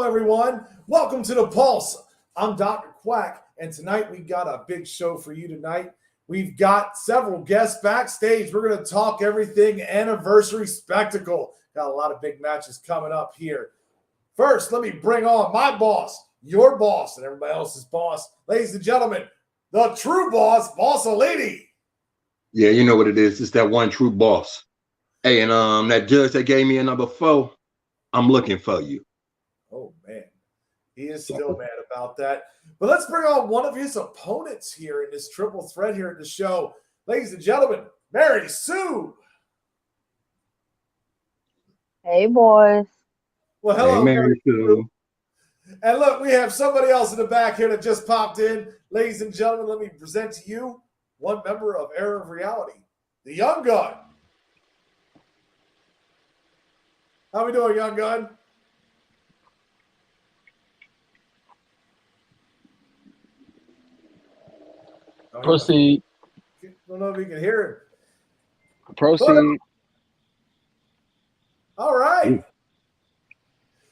everyone. Welcome to The Pulse. I'm Dr. Quack, and tonight we got a big show for you tonight. We've got several guests backstage. We're going to talk everything Anniversary Spectacle. Got a lot of big matches coming up here. First, let me bring on my boss, your boss, and everybody else's boss. Ladies and gentlemen, the true boss, Bossolini. Yeah, you know what it is. It's that one true boss. Hey, and that judge that gave me a number 4, I'm looking for you. Oh, man. He is still mad about that. But let's bring on one of his opponents here in this triple threat here at the show. Ladies and gentlemen, Mary Sue. Hey, boys. Well, hello, hey, Mary Sue. And look, we have somebody else in the back here that just popped in. Ladies and gentlemen, let me present to you one member of Era of Reality, the Young Gun. How we doing, Young Gun? Proceed. I don't know if you can hear him. Proceed. All right.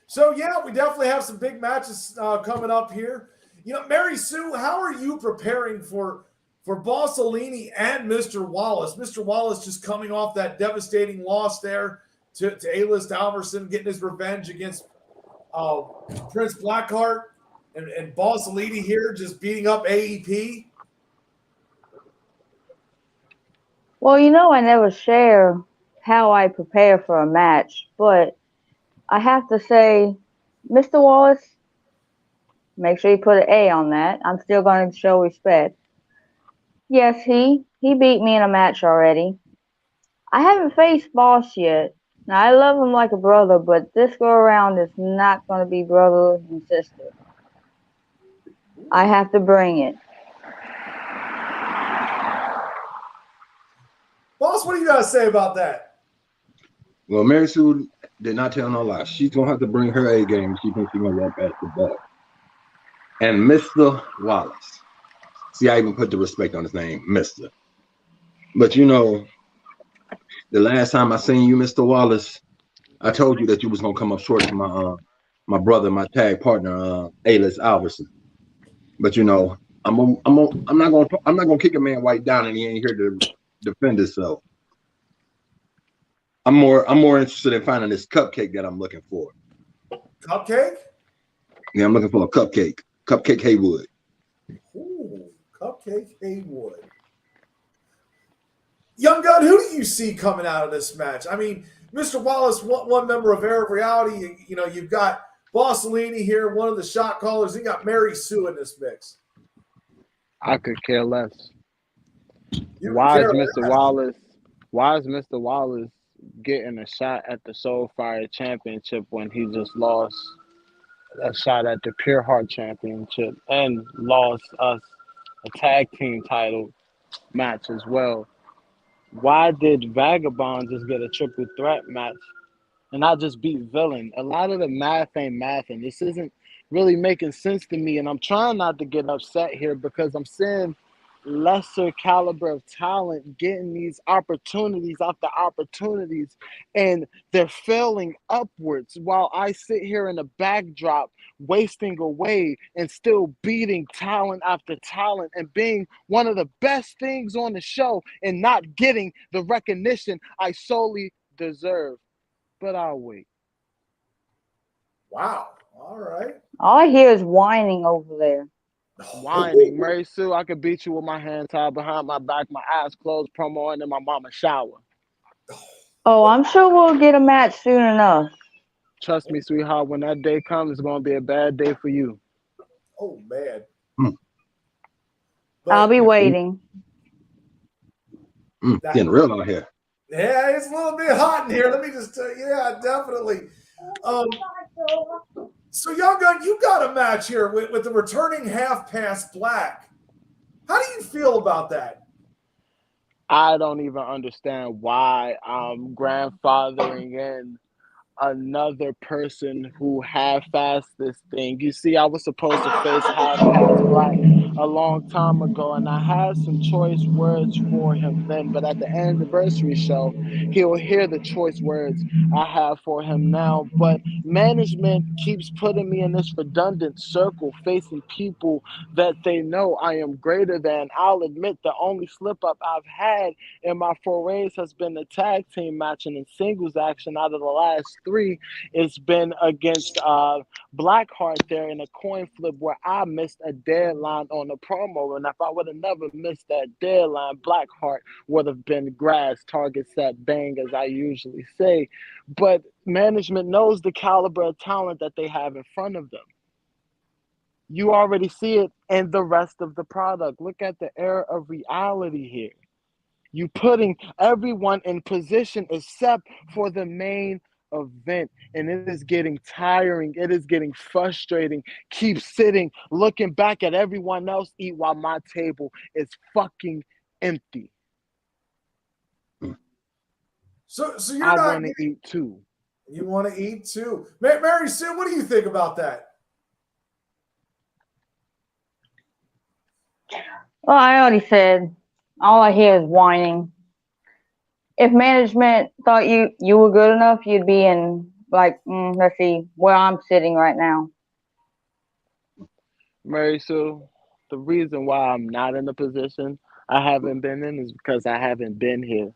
So, yeah, we definitely have some big matches coming up here. You know, Mary Sue, how are you preparing for Bossolini and Mr. Wallace? Mr. Wallace just coming off that devastating loss there to A-List Alverson, getting his revenge against Prince Blackheart, and Bossolini here just beating up AEP. Well, you know, I never share how I prepare for a match, but I have to say, Mr. Wallace, make sure you put an A on that. I'm still going to show respect. Yes, he beat me in a match already. I haven't faced Boss yet. Now, I love him like a brother, but this go around is not going to be brother and sister. I have to bring it. Boss, what do you got to say about that? Well, Mary Sue did not tell no lie. She's going to have to bring her A game. She thinks she's going to walk past the ball. And Mr. Wallace. See, I even put the respect on his name, Mr. But, you know, the last time I seen you, Mr. Wallace, I told you that you was going to come up short to my brother, my tag partner, A-List Alverson. But, you know, I'm not going to kick a man white down and he ain't here to defend himself. I'm more interested in finding this cupcake that I'm looking for. Cupcake? Yeah, I'm looking for a cupcake. Cupcake Haywood. Ooh, Cupcake Haywood. Young Gun, who do you see coming out of this match? I mean, Mr. Wallace, one member of Era of Reality. You know, you've got Bossolini here, one of the shot callers. You got Mary Sue in this mix. I could care less. Why is Mr. Wallace getting a shot at the Soulfire Championship when he just lost a shot at the Pure Heart Championship and lost us a tag team title match as well? Why did Vagabond just get a triple threat match and not just beat Villain? A lot of the math ain't math, and this isn't really making sense to me, and I'm trying not to get upset here because I'm seeing lesser caliber of talent getting these opportunities after opportunities, and they're failing upwards while I sit here in the backdrop wasting away and still beating talent after talent and being one of the best things on the show and not getting the recognition I solely deserve. But I'll wait. Wow. All right. All I hear is whining over there. Whining. Mary Sue, I could beat you with my hand tied behind my back, my eyes closed, promo, and in my mama's shower. Oh, I'm sure we'll get a match soon enough. Trust me, sweetheart, when that day comes, it's going to be a bad day for you. Oh, man. I'll be waiting. Getting real out here. Yeah, it's a little bit hot in here. Let me just tell you. Yeah, definitely. So, Young Gun, you got a match here with the returning Half Past Black. How do you feel about that? I don't even understand why I'm grandfathering in another person who half-assed this thing. You see, I was supposed to face Half Past Black a long time ago, and I had some choice words for him then. But at the anniversary show, he'll hear the choice words I have for him now. But management keeps putting me in this redundant circle, facing people that they know I am greater than. I'll admit the only slip up I've had in my forays has been the tag team match, and in singles action out of the last 3, it's been against Blackheart there in a coin flip where I missed a deadline on the promo. And if I would have never missed that deadline, Blackheart would have been grass, target set, bang, as I usually say. But management knows the caliber of talent that they have in front of them. You already see it in the rest of the product. Look at the era of reality here. You putting everyone in position except for the main event, and it is getting tiring. It is getting frustrating. Keep sitting, looking back at everyone else eat while my table is fucking empty. So you're I not. want to eat too. You want to eat too, Mary Sue? What do you think about that? Well, I already said. All I hear is whining. If management thought you were good enough, you'd be in, like, let's see, where I'm sitting right now. Mary Sue, the reason why I'm not in the position I haven't been in is because I haven't been here.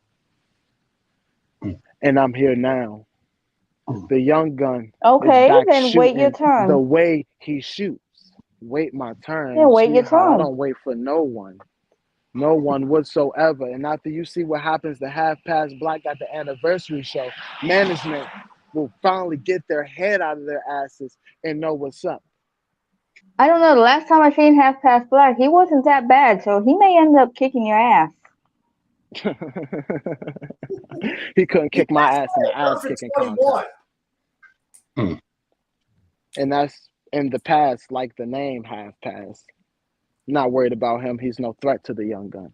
And I'm here now. The young gun Okay, is back then wait your shooting turn. the way he shoots. Wait my turn. Yeah, wait your Sweetheart, I turn. don't wait for no one. No one whatsoever. And after you see what happens to Half Past Black at the anniversary show, management will finally get their head out of their asses and know what's up. I don't know. The last time I seen Half Past Black, he wasn't that bad, so he may end up kicking your ass. He couldn't kick my ass in the ass kicking contest. And that's in the past, like the name Half Past. Not worried about him. He's no threat to the young gun.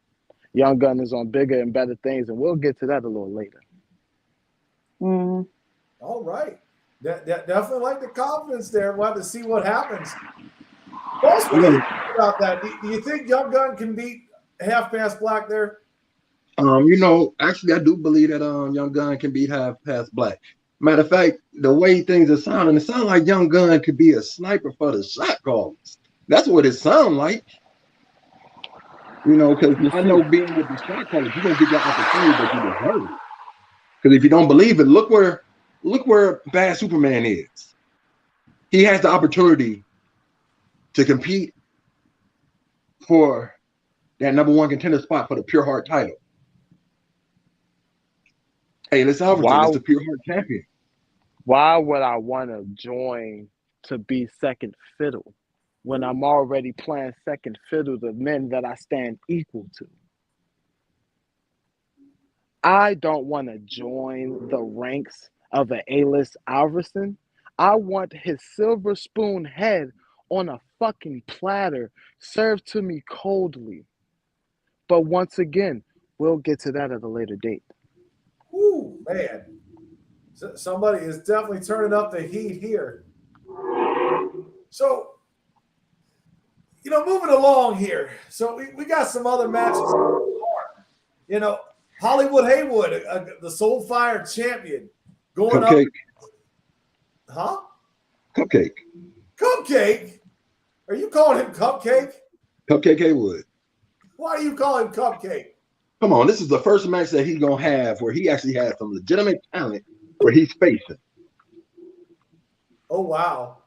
Young gun is on bigger and better things, and we'll get to that a little later. Mm. All right. Definitely like the confidence there. We'll have to see what happens. Boss, what do you think about that? Do you think Young Gun can beat Half Past Black there? Actually, I do believe that Young Gun can beat Half Past Black. Matter of fact, the way things are sounding, it sounds like Young Gun could be a sniper for the shot callers. That's what it sounds like. Because I know being with the shot callers, you're gonna get that opportunity that you deserve. Because if you don't believe it, look where Bad Superman is. He has the opportunity to compete for that #1 contender spot for the Pure Heart title. Hey, let's Alverton is the Pure Heart champion. Why would I want to join to be second fiddle when I'm already playing second fiddle to men that I stand equal to? I don't want to join the ranks of an A-list Alverson. I want his silver spoon head on a fucking platter served to me coldly. But once again, we'll get to that at a later date. Ooh, man. Somebody is definitely turning up the heat here. So, moving along here. So we got some other matches. Hollywood Haywood, the Soulfire champion, going Cupcake. up. Huh? Cupcake. Cupcake? Are you calling him Cupcake? Cupcake Haywood. Why do you call him Cupcake? Come on, this is the first match that he's going to have where he actually has some legitimate talent where he's facing. Oh, wow.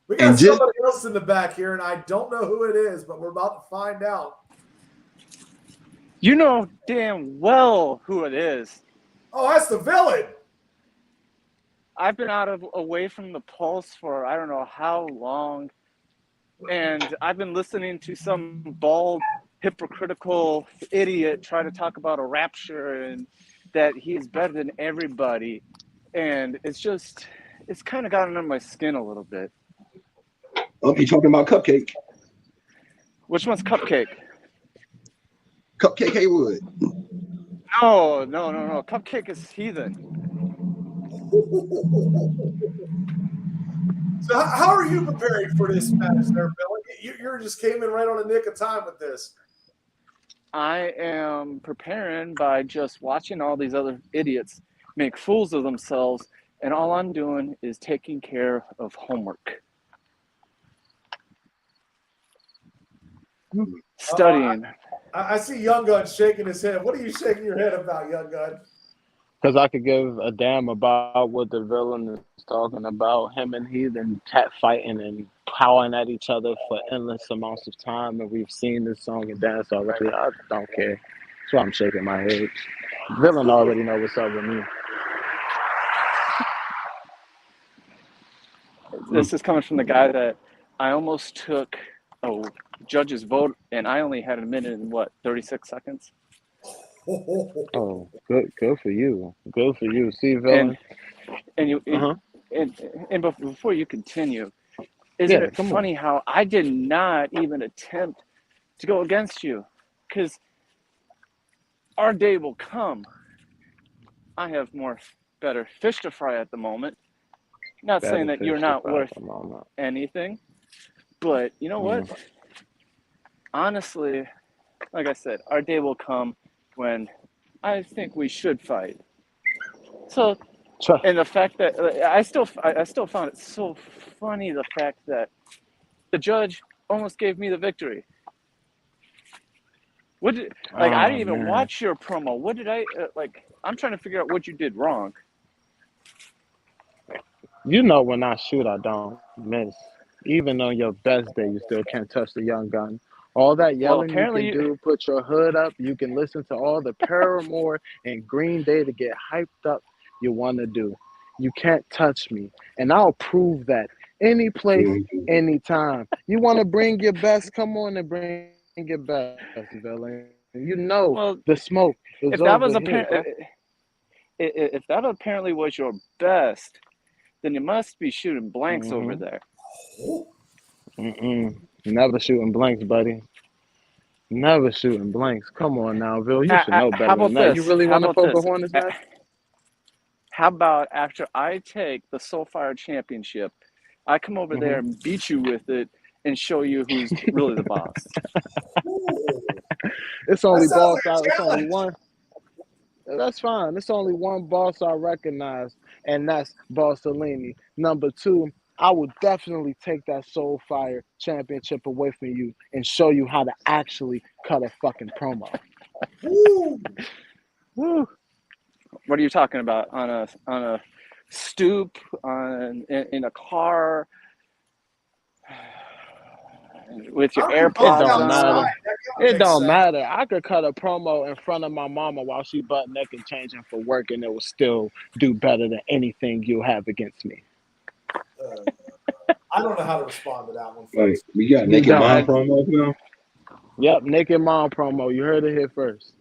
We got somebody else in the back here, and I don't know who it is, but we're about to find out. You know damn well who it is. Oh, that's the villain. I've been away from the Pulse for I don't know how long, and I've been listening to some bald, hypocritical idiot try to talk about a rapture and that he's better than everybody, and it's kind of gotten under my skin a little bit. Oh, you talking about Cupcake? Which one's Cupcake? Cupcake Haywood. No. Cupcake is heathen. So how are you preparing for this match there, Billy? You just came in right on the nick of time with this. I am preparing by just watching all these other idiots make fools of themselves, and all I'm doing is taking care of homework. Studying. I see Young Gun shaking his head. What are you shaking your head about, Young Gun? Because I could give a damn about what the villain is talking about. Him and Heathen cat fighting and plowing at each other for endless amounts of time. And we've seen this song and dance already. I don't care. That's why I'm shaking my head. Villain already know what's up with me. This is coming from the guy that I almost took a judge's vote, and I only had a minute and 36 seconds. Oh, good for you. Good for you. See, villain. And you and before you continue, isn't it funny how I did not even attempt to go against you? Because our day will come. I have better fish to fry at the moment. Not saying that you're not worth anything, but you know what? Honestly, like I said, our day will come when I think we should fight. So, and the fact that I still found it so funny, the fact that the judge almost gave me the victory. I didn't even watch your promo. What did I I'm trying to figure out what you did wrong. You know, when I shoot, I don't miss. Even on your best day, you still can't touch the Young Gun. All that yelling you can do, put your hood up. You can listen to all the Paramore and Green Day to get hyped up you want to do. You can't touch me. And I'll prove that any place, anytime. You want to bring your best? Come on and bring your best, villain. You know the smoke is if that was if that apparently was your best, then you must be shooting blanks over there. Never shooting blanks, buddy. Never shooting blanks. Come on now, Bill. You should know better than that. You really want to poke a hornet's nest? How about after I take the Soulfire Championship, I come over there and beat you with it and show you who's really the boss? It's only boss out. It's only one. That's fine. It's only one boss I recognize, and that's Bossellini. Number 2, I would definitely take that Soulfire Championship away from you and show you how to actually cut a fucking promo. Woo. What are you talking about? On a stoop, in a car, with your AirPods? It don't matter. It don't matter. I could cut a promo in front of my mama while she butt naked changing for work, and it will still do better than anything you have against me. I don't know how to respond to that one. Folks. We got Naked Mom promo now. Yep, Naked Mom promo. You heard it here first.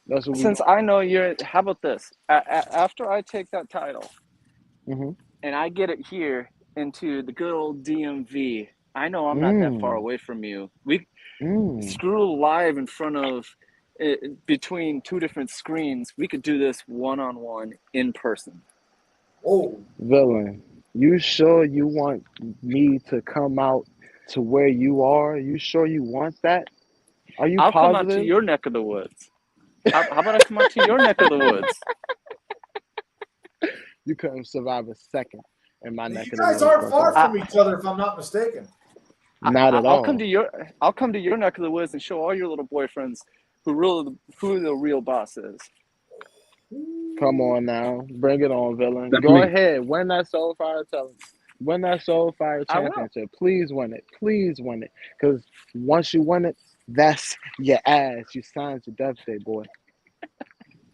That's what Since I know you're. How about this? After I take that title, and I get it here into the good old DMV, I know I'm not that far away from you. We screw live in front of, between 2 different screens. We could do this one-on-one in person. Oh, villain. You sure you want me to come out to where you are? You sure you want that? Are you I'll positive? come out to your neck of the woods. How about I come out to your neck of the woods? You couldn't survive a second in my neck of the You woods. guys aren't far from each other, if I'm not mistaken. Not at all. I'll come to your neck of the woods and show all your little boyfriends who the real boss is. Come on now, bring it on, villain. Go ahead, win that Soulfire Win that Soulfire Championship. Please win it. Please win it. Because once you win it, that's your ass. You signed your death day, boy.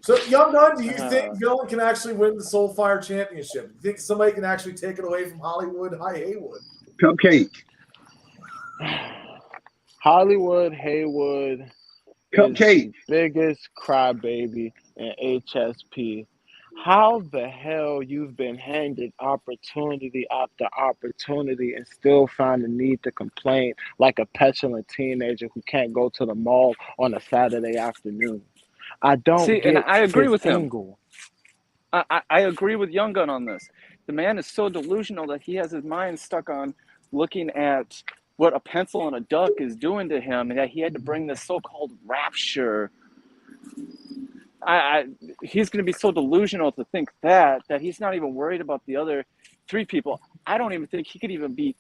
So, Young Gun, do you think Villain can actually win the Soulfire Championship? Do you think somebody can actually take it away from Hollywood High Haywood? Cupcake. Hollywood Haywood. Cupcake. Biggest crybaby in HSP. How the hell you've been handed opportunity after opportunity and still find the need to complain like a petulant teenager who can't go to the mall on a Saturday afternoon? I don't get and I agree with him. angle. I agree with Young Gun on this. The man is so delusional that he has his mind stuck on looking at what a pencil and a duck is doing to him, and that he had to bring this so-called rapture. He's going to be so delusional to think that he's not even worried about the other 3 people. I don't even think he could even beat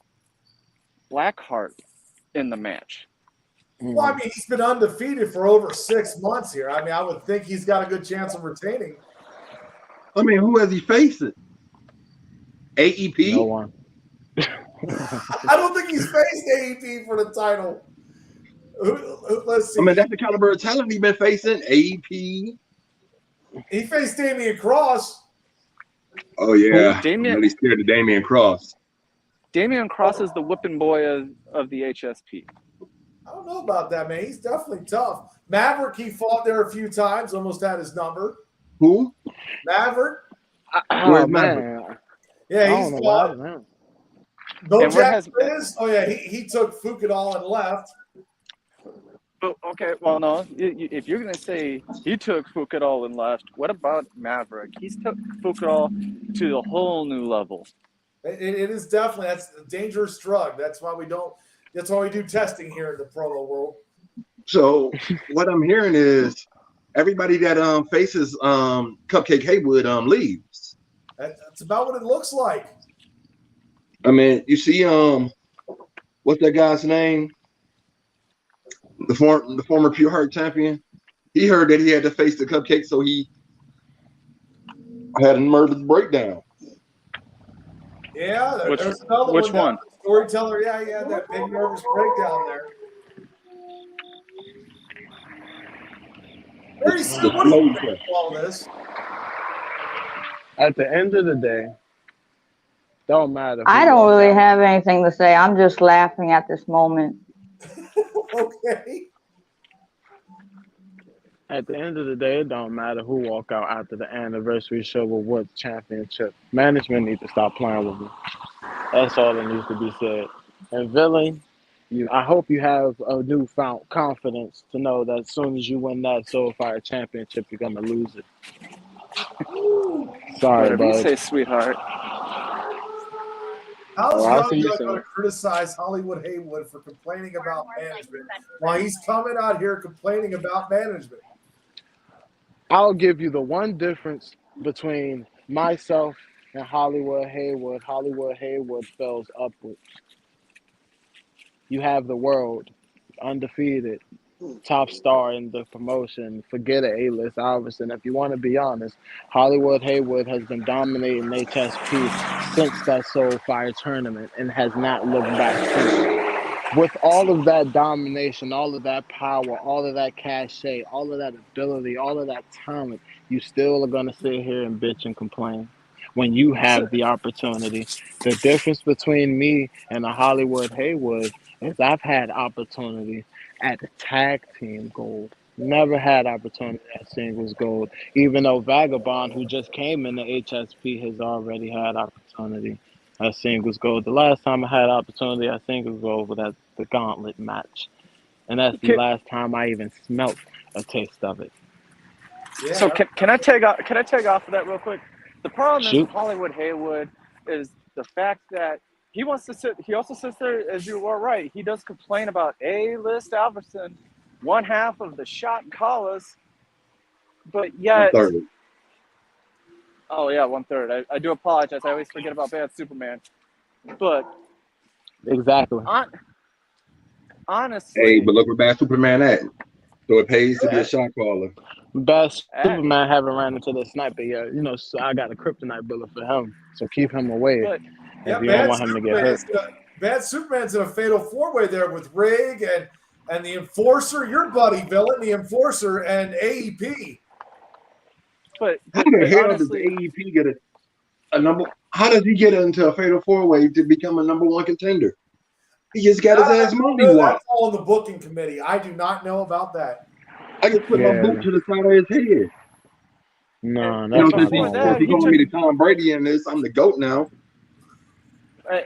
Blackheart in the match. Well, I mean, he's been undefeated for over 6 months here. I mean, I would think he's got a good chance of retaining. I mean, who has he facing? AEP? No one. I don't think he's faced AEP for the title. Let's see. I mean, that's the caliber of talent he's been facing. AEP. He faced Damian Cross. Oh, yeah. Damian- I'm really scared of Damian Cross. Damian Cross is the whipping boy of the HSP. I don't know about that, man. He's definitely tough. Maverick, he fought there a few times, almost had his number. Who? Maverick. Where's man. Yeah, I he's don't know why. fought. Man. Bojack Fitness. Oh, yeah, he took Fukadal and left. Oh, okay, well, no. If you're going to say he took Fukadal and left, what about Maverick? He's took Fukadal to a whole new level. It is definitely, that's a dangerous drug. That's why we do testing here in the promo world. So what I'm hearing is everybody that faces Cupcake Haywood leaves. That's about what it looks like. I mean, you see what's that guy's name? The former Pure Heart champion. He heard that he had to face the Cupcake, so he had a nervous breakdown. Yeah, Which there's another one? Storyteller, yeah, he had that big nervous breakdown there. Very soon, what do you think of all this? At the end of the day, don't matter. I don't really have anything to say. I'm just laughing at this moment. Okay. At the end of the day, it don't matter who walk out after the anniversary show or what championship. Management needs to stop playing with me. That's all that needs to be said. And Villain, I hope you have a newfound confidence to know that as soon as you win that Soulfire championship, you're gonna lose it. Sorry, Whatever you bud. say, sweetheart. How's I'll see you Young soon. going to criticize Hollywood Haywood for complaining about management while he's coming out here complaining about management? I'll give you the one difference between myself and Hollywood Haywood. Hollywood Haywood falls upward. You have the world, undefeated, top star in the promotion. Forget an A-list Alverson. If you want to be honest, Hollywood Haywood has been dominating HSP since that Soulfire tournament and has not looked back since. With all of that domination, all of that power, all of that cachet, all of that ability, all of that talent, you still are going to sit here and bitch and complain when you have the opportunity. The difference between me and a Hollywood Haywood is I've had opportunity at the tag team gold. Never had opportunity at singles gold, even though Vagabond, who just came in the HSP, has already had opportunity at singles gold. The last time I had opportunity at singles gold was at the gauntlet match. And that's the last time I even smelt a taste of it. Yeah. So can I tag off of that real quick? The problem Shoot. is Hollywood Haywood is the fact that he also sits there, as you were right, he does complain about A-list Alverson, one half of the shot Collis, but yet... 1/3. Oh, yeah, 1/3. I do apologize. I always forget about Bad Superman. But Exactly. honestly... Hey, but look where Bad Superman at. So it pays to be a shot caller. Best Superman haven't ran into the sniper yet. You know, so I got a kryptonite bullet for him. So keep him away But, Yeah, if you don't want him to get hurt. Bad Superman's in a fatal four-way there with Rig and the Enforcer, your buddy Villain, the Enforcer, and AEP. but How the hell does honestly, AEP get a number? How does he get into a fatal four-way to become a number one contender? He just got his ass mollywopped. That's all in the booking committee. I do not know about that. I just put my boot to the side of his head. No, You know, that's since not that, he he calling took- me the Tom Brady in this, I'm the GOAT now.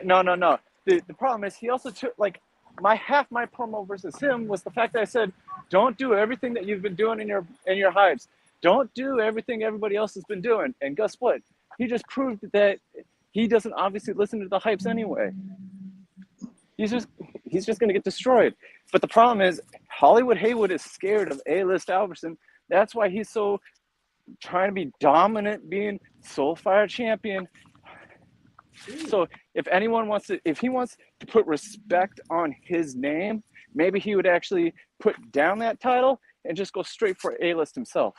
No. The problem is he also took, like, my promo versus him was the fact that I said, don't do everything that you've been doing in your hypes. Don't do everything everybody else has been doing. And guess what? He just proved that he doesn't obviously listen to the hypes anyway. he's just going to get destroyed. But the problem is Hollywood Haywood is scared of A-list Alverson. That's why he's so trying to be dominant, being Soulfire champion. So if he wants to put respect on his name, maybe he would actually put down that title and just go straight for A-list himself.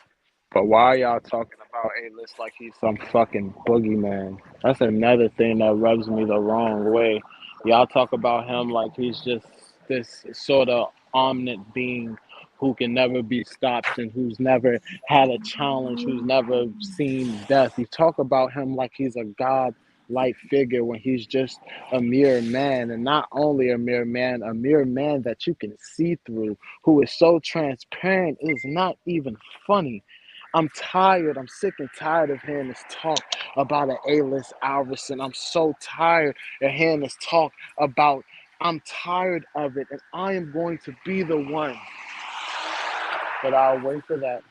But why are y'all talking about A-list like he's some fucking boogeyman? That's another thing that rubs me the wrong way. Y'all talk about him like he's just this sort of omniscient being who can never be stopped and who's never had a challenge, who's never seen death. You talk about him like he's a god-like figure when he's just a mere man, and not only a mere man that you can see through, who is so transparent it is not even funny. I'm tired. I'm sick and tired of hearing this talk about an A-list Alverson. I'm so tired of hearing this talk about. I'm tired of it, and I am going to be the one. But I'll wait for that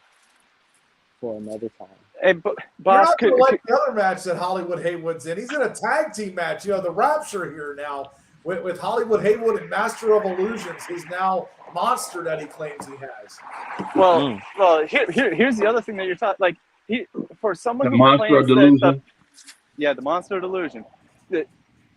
for another time. Hey, You're boss, not going to like the other match that Hollywood Haywood's in. He's in a tag team match. You know, the Rapture here now with Hollywood Haywood and Master of Illusions, his now monster that he claims he has. well, here's the other thing that you're talking. Like, for someone The who Monster of complains Delusion. the Monster of Delusion.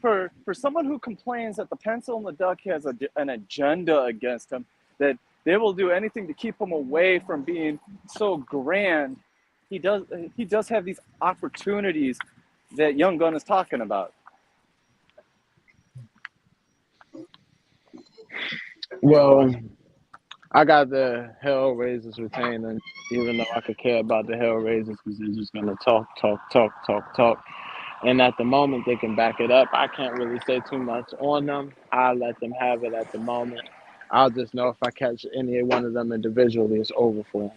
For someone who complains that the Pencil and the Duck has an agenda against him, that they will do anything to keep him away from being so grand. He does have these opportunities that Young Gun is talking about. Well, I got the Hellraisers retaining, even though I could care about the Hellraisers because they're just gonna talk. And at the moment, they can back it up. I can't really say too much on them. I let them have it at the moment. I'll just know if I catch any one of them individually, it's over for them.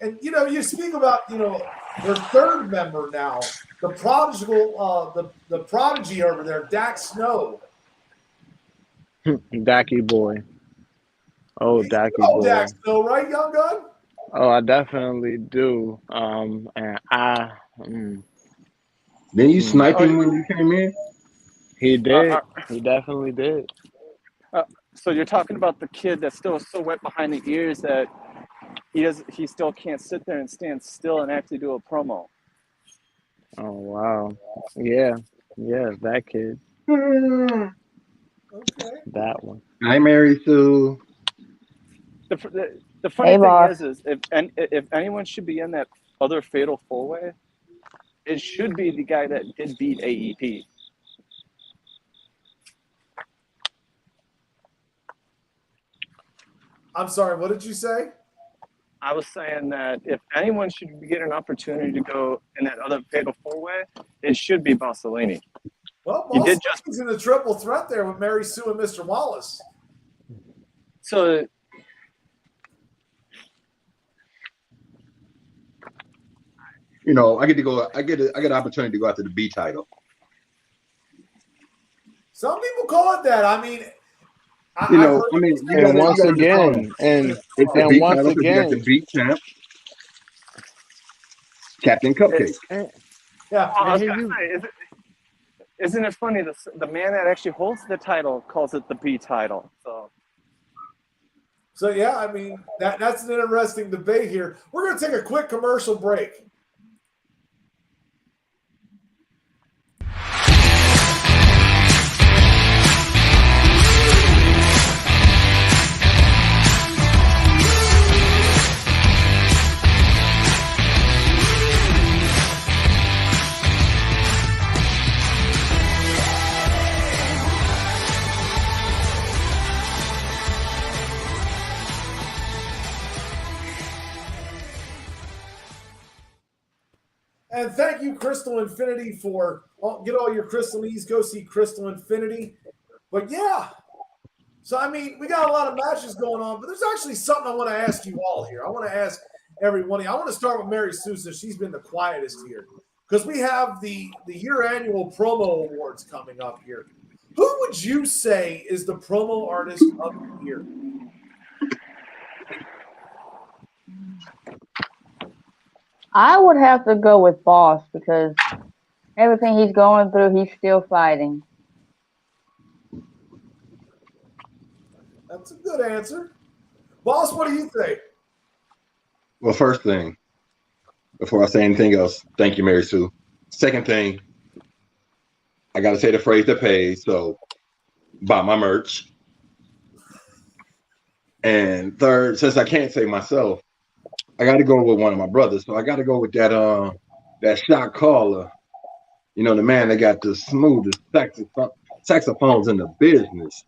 And, you know, you speak about, you know, their third member now, the the prodigy over there, Dax Snow. Dacky boy. Oh, Dacky Oh, boy. Dax Snow, right, Young Gun? Oh, I definitely do. And Then you sniped him when you came in? he did. He definitely did. So you're talking about the kid that's still so wet behind the ears that he still can't sit there and stand still and actually do a promo. Oh, wow. Yeah, that kid. Okay. That one. Hi, Mary Sue. The funny Hey, thing boss. is if anyone should be in that other fatal four-way, it should be the guy that did beat AEP. I'm sorry, what did you say? I was saying that if anyone should get an opportunity to go in that other fatal four-way, it should be Bossellini. Well, You did Boston's in the triple threat there with Mary Sue and Mr. Wallace. So You know, I get an opportunity to go after the B title. Some people call it that. I mean, And once again, it's the B title because you got the B champ, Captain Cupcake. yeah. I was gonna say, isn't it funny? The man that actually holds the title calls it the B title. So yeah, I mean that's an interesting debate here. We're going to take a quick commercial break. And thank you, Crystal Infinity, for get all your Crystal needs. Go see Crystal Infinity. But yeah, so I mean, we got a lot of matches going on, but there's actually something I want to ask you all here. I want to ask everyone. I want to start with Mary Sousa. She's been the quietest here because we have the year annual promo awards coming up here. Who would you say is the promo artist of the year? I would have to go with Boss because everything he's going through, he's still fighting. That's a good answer. Boss, what do you think? Well, first thing, before I say anything else, thank you, Mary Sue. Second thing, I got to say the phrase that pays. So buy my merch. And third, since I can't say myself, I got to go with one of my brothers. So I got to go with that shot caller. You know, the man that got the smoothest saxophones in the business.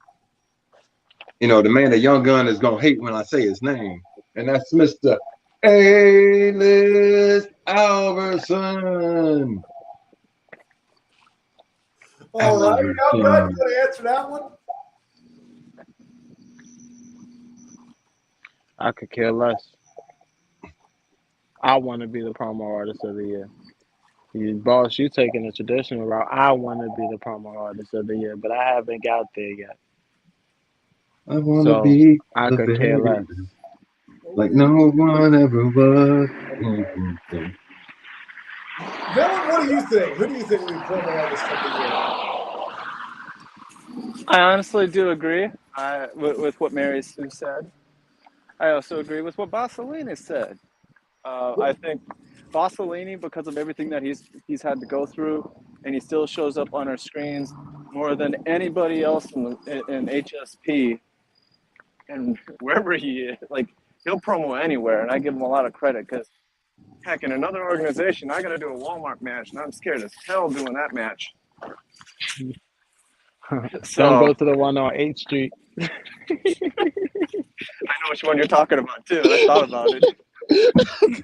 You know, the man that Young Gun is gonna hate when I say his name, and that's Mr. A-List Alverson. All right, Young Gun, you want to answer that one? I could care less. I want to be the promo artist of the year. Boss, you taking the traditional route. I want to be the promo artist of the year, but I haven't got there yet. I want to So be I the could care less. like no one ever was. Villain, what do you think? Who do you think will be promo artist of the year? I honestly do agree with what Mary Sue said. I also agree with what Bassolini said. I think Bassolini, because of everything that he's had to go through, and he still shows up on our screens more than anybody else in HSP, and wherever he is, like he'll promo anywhere, and I give him a lot of credit because, heck, in another organization, I got to do a Walmart match, and I'm scared as hell doing that match. So Don't go to the one on 8th Street. I know which one you're talking about too. I thought about it.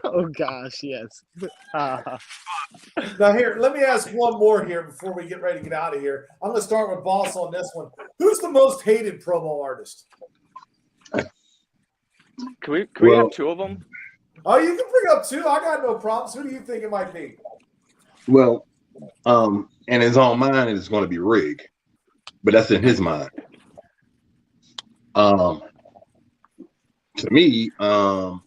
Oh gosh, yes. Now here, let me ask one more here before we get ready to get out of here. I'm going to start with Boss on this one. Who's the most hated promo artist? Can we have two of them? Oh, you can bring up two. I got no problems. Who do you think it might be? Well, in his own mind, it's going to be Rig, but that's in his mind. To me, the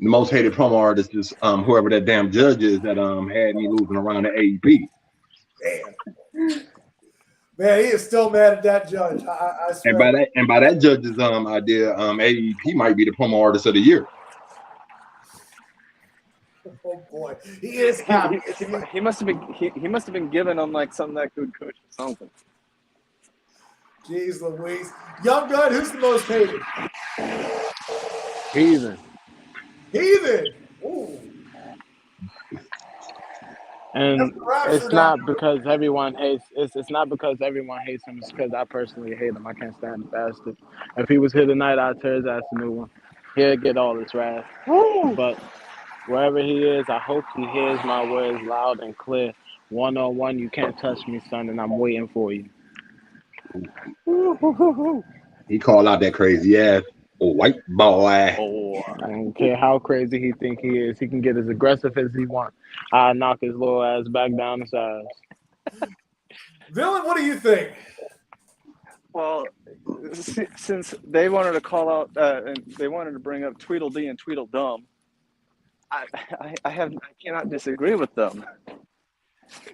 most hated promo artist is whoever that damn judge is that had me losing around the AEP. Damn. Man, he is still mad at that judge. I swear. And by that judge's idea, AEP might be the promo artist of the year. Oh boy, he is happy. He must have been given on like some that good coach or something. Jeez Louise. Young Gun, who's the most hated? Heathen. Ooh. And it's not because everyone hates. It's not because everyone hates him. It's because I personally hate him. I can't stand the bastard. If he was here tonight, I'd tear his ass a new one. He'll get all his wrath. But wherever he is, I hope he hears my words loud and clear. 1-on-1, you can't touch me, son, and I'm waiting for you. He called out that crazy ass white boy. Oh, I don't care how crazy he think he is. He can get as aggressive as he wants. I'll knock his little ass back down the sides. Villain, what do you think? well, since they wanted to call out and they wanted to bring up Tweedledee and Tweedledum, I cannot disagree with them.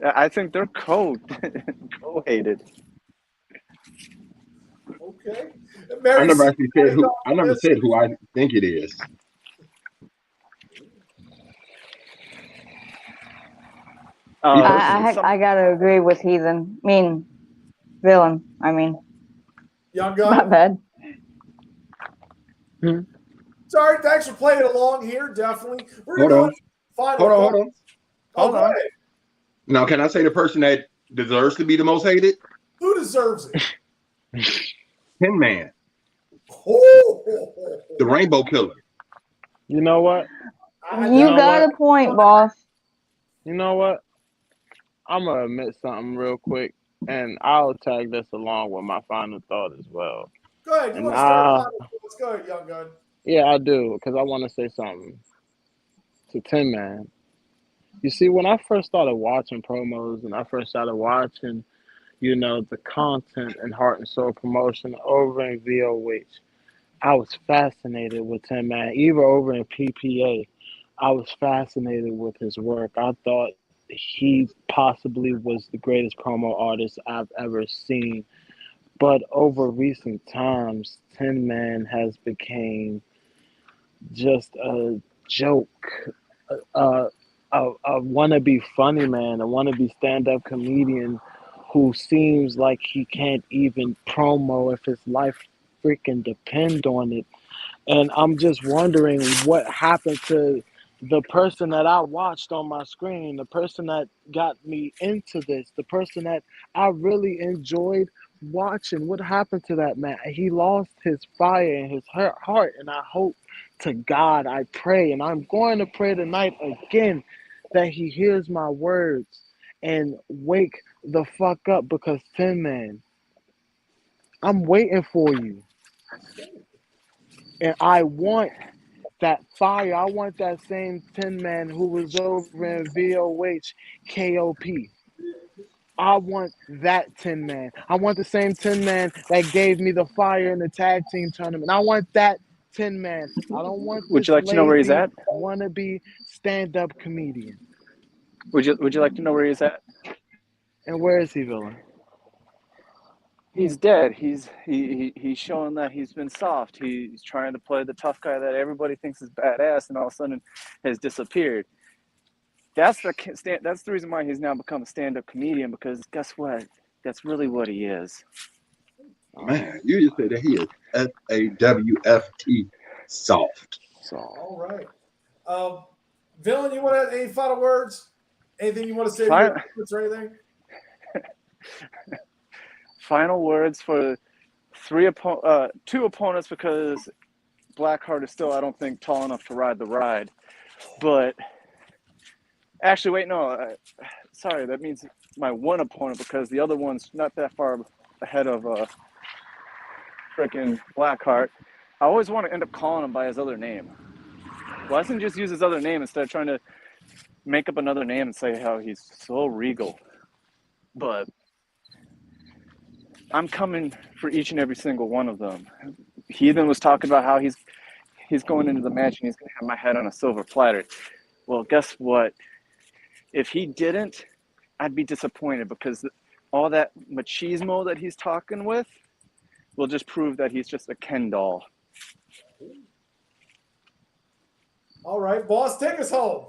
I think they're co-hated. Okay. I never actually said who. I never said who I think it is. I gotta agree with Heathen. Villain. Young My Gun. bad. Sorry, thanks for playing along here. Definitely. We're Hold on. Hold on. Now, can I say the person that deserves to be the most hated? Who deserves it? Tin Man, Oh. the Rainbow Killer. You know what? You got a point, boss. You know what? I'm going to admit something real quick, and I'll tag this along with my final thought as well. Go ahead. You And want to start? Let's go ahead, Young Gun. Yeah, I do, because I want to say something to Tin Man. You see, when I first started watching promos and I first started watching, the content and Heart and Soul promotion over in VOH, I was fascinated with Tin Man. Even over in PPA, I was fascinated with his work. I thought he possibly was the greatest promo artist I've ever seen. But over recent times, Tin Man has become just a joke, a, a wannabe funny man, a wannabe stand-up comedian who seems like he can't even promo if his life freaking depend on it. And I'm just wondering what happened to the person that I watched on my screen, the person that got me into this, the person that I really enjoyed watching. What happened to that man? He lost his fire and his heart. And I hope to God, I pray, and I'm going to pray tonight again that he hears my words and wake the fuck up, because Tin Man, I'm waiting for you. And I want that fire. I want that same Tin Man who was over in VOH KOP. I want that Tin Man. I want the same Tin Man that gave me the fire in the tag team tournament. I want that Tin Man. I don't want Would this you like to know where he's lazy at? wannabe stand-up comedian. Would you like to know where he's at? And where is he, villain? He's dead. He's showing that he's been soft. He's trying to play the tough guy that everybody thinks is badass, and all of a sudden has disappeared. That's the reason why he's now become a stand-up comedian, because guess what? That's really what he is. Man, you just said that he is SAWFT soft. So All right. Villain, you want to add any final words? Anything you want to say to your opponents or anything? Final words for two opponents, because Blackheart is still, I don't think, tall enough to ride the ride. But actually, wait, no. Sorry, that means my one opponent, because the other one's not that far ahead of freaking Blackheart. I always want to end up calling him by his other name. Why doesn't he just use his other name instead of trying to make up another name and say how he's so regal? But I'm coming for each and every single one of them. Heathen was talking about how he's going into the match and he's going to have my head on a silver platter. Well, guess what? If he didn't, I'd be disappointed, because all that machismo that he's talking with will just prove that he's just a Ken doll. All right, boss, take us home.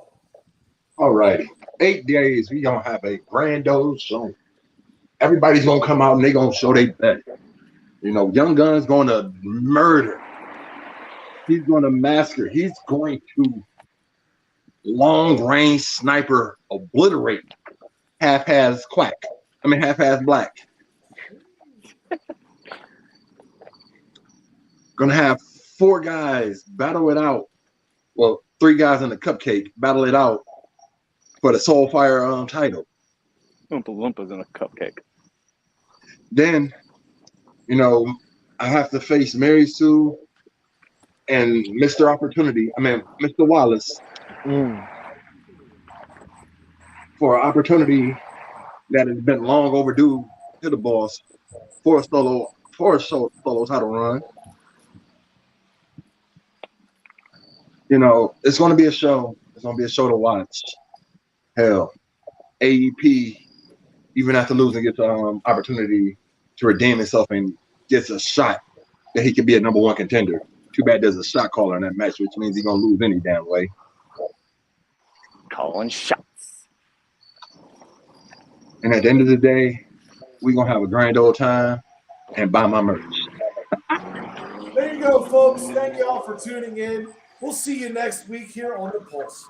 All righty. 8 days, we gonna have a grand old show. Everybody's gonna come out and they gonna show their best. You know, Young Gun's gonna murder. He's gonna massacre. He's going to long range sniper obliterate half-ass Black. Gonna have 4 guys battle it out. Well, 3 guys in the cupcake battle it out for the Soulfire title. Oompa Loompas in a cupcake. Then, you know, I have to face Mary Sue and Mr. Wallace for an opportunity that has been long overdue to the boss for a solo title run. You know, it's going to be a show. It's going to be a show to watch. Hell, AEP, even after losing, gets an opportunity to redeem himself and gets a shot that he can be a number 1 contender. Too bad there's a shot caller in that match, which means he's going to lose any damn way. Calling shots. And at the end of the day, we're going to have a grand old time and buy my merch. There you go, folks. Thank you all for tuning in. We'll see you next week here on The Pulse.